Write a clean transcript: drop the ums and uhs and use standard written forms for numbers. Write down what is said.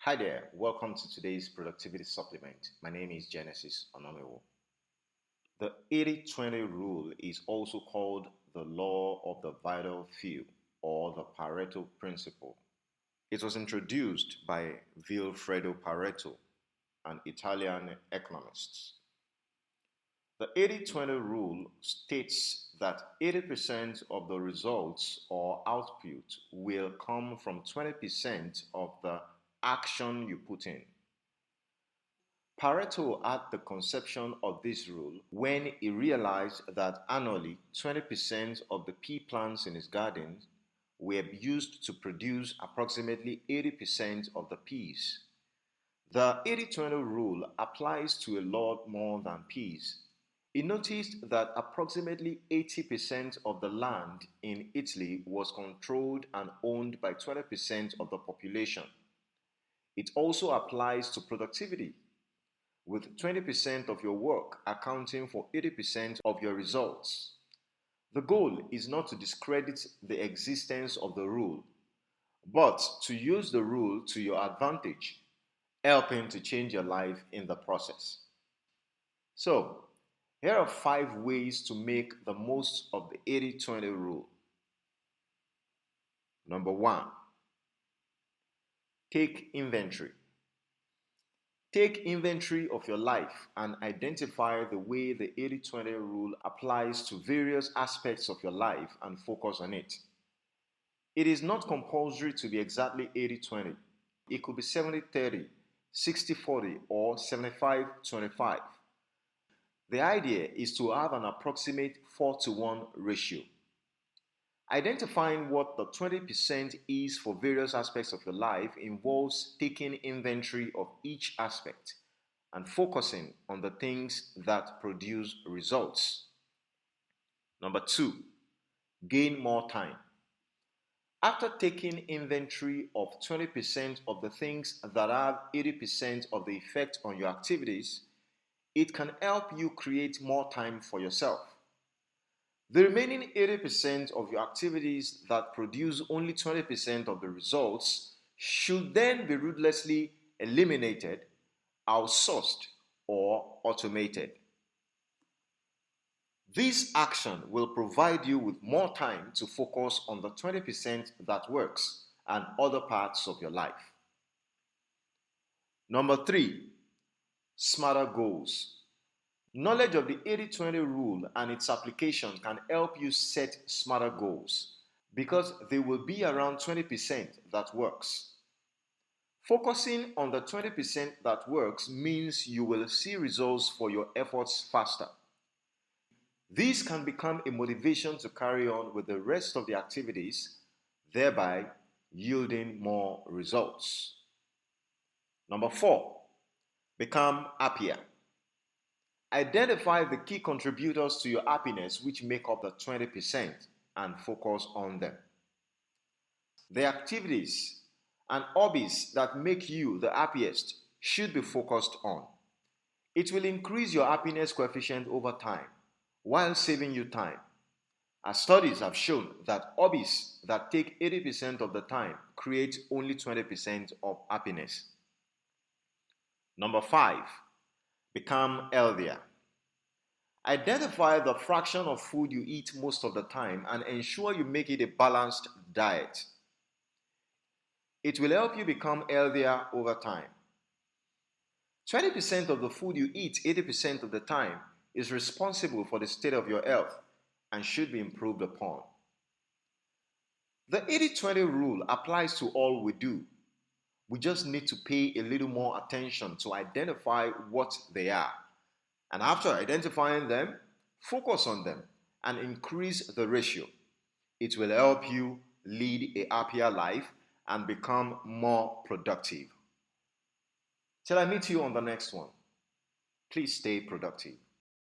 Hi there, welcome to today's productivity supplement. My name is Genesis Onomewo. The 80-20 rule is also called the law of the vital few or the Pareto principle. It was introduced by Vilfredo Pareto, an Italian economist. The 80-20 rule states that 80% of the results or output will come from 20% of the action you put in. Pareto had the conception of this rule when he realized that annually 20% of the pea plants in his garden were used to produce approximately 80% of the peas. The 80-20 rule applies to a lot more than peas. He noticed that approximately 80% of the land in Italy was controlled and owned by 20% of the population. It also applies to productivity, with 20% of your work accounting for 80% of your results. The goal is not to discredit the existence of the rule, but to use the rule to your advantage, helping to change your life in the process. So, here are 5 ways to make the most of the 80-20 rule. Number 1, take inventory. Take inventory of your life and identify the way the 80-20 rule applies to various aspects of your life and focus on it. It is not compulsory to be exactly 80-20. It could be 70-30, 60-40, or 75-25. The idea is to have an approximate 4-to-1 ratio. Identifying what the 20% is for various aspects of your life involves taking inventory of each aspect and focusing on the things that produce results. Number 2, gain more time. After taking inventory of 20% of the things that have 80% of the effect on your activities, it can help you create more time for yourself. The remaining 80% of your activities that produce only 20% of the results should then be ruthlessly eliminated, outsourced, or automated. This action will provide you with more time to focus on the 20% that works and other parts of your life. Number 3, smarter goals. Knowledge of the 80-20 rule and its application can help you set smarter goals because they will be around 20% that works. Focusing on the 20% that works means you will see results for your efforts faster. This can become a motivation to carry on with the rest of the activities, thereby yielding more results. Number 4, become happier. Identify the key contributors to your happiness which make up the 20% and focus on them. The activities and hobbies that make you the happiest should be focused on. It will increase your happiness coefficient over time while saving you time, as studies have shown that hobbies that take 80% of the time create only 20% of happiness. Number 5, become healthier. Identify the fraction of food you eat most of the time and ensure you make it a balanced diet. It will help you become healthier over time. 20% of the food you eat 80% of the time is responsible for the state of your health and should be improved upon. The 80-20 rule applies to all we do. We just need to pay a little more attention to identify what they are. And after identifying them, focus on them and increase the ratio. It will help you lead a happier life and become more productive. Till I meet you on the next one, please stay productive.